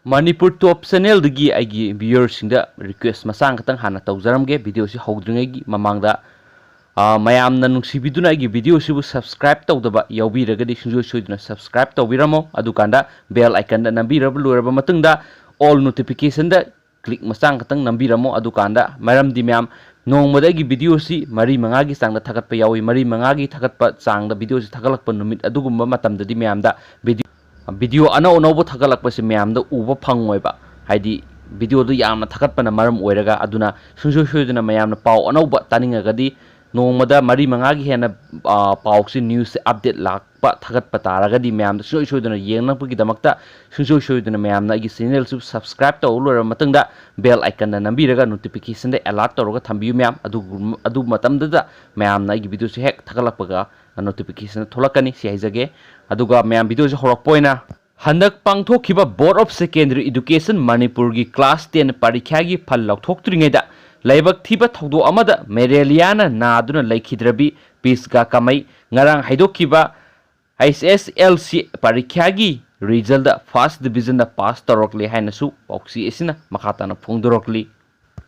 Manipur Top Channel dagi aigi viewers singda request masang katang hana tawjaramge video si hawdringai mamangda mayamna nungsibiduna aigi video sibu subscribe tawdaba yawbiragadi singjo soiduna subscribe tawbiramo adukanda bell icon da nambiraba luraba matungda all notification da click masang katang nambiramo adukanda maramdi mayam nongmadagi video si mari mangagi sangda thagatpa yawi mari mangagi thagatpa sangda video si thagalakpa numit adugumba matamdadi mayamda video anau thagalakpasi mayamda uba phangoi ba haidi video du yamna thagatpana maram oiraga aduna sungso soiduna mayamna pau anauba taningagadi nongmada mari mangagi hena pauksi news update lakpa thagatpa taragadi mayamda soiduna yengnapagi damakta sungso soiduna mayamna igi channel sub subscribe to ulora matangda bell icon da nambiraga notification da alert toroga thambiyu mayam adu matamda mayamna igi video si hek thagalakpaga notification tholakani si haijage aduga mayam video si horakpoina handak pangthokhiba Board of Secondary Education Manipur gi class 10 parikha gi phal laukthoktringaida laibak thiba thogdo amada mereliana naduna laikhidrabi pisga kamai ngarang haidokhiba SSLC parikha gi result da first division da pass torokli hainasu oxi esina makhatana phongdorokli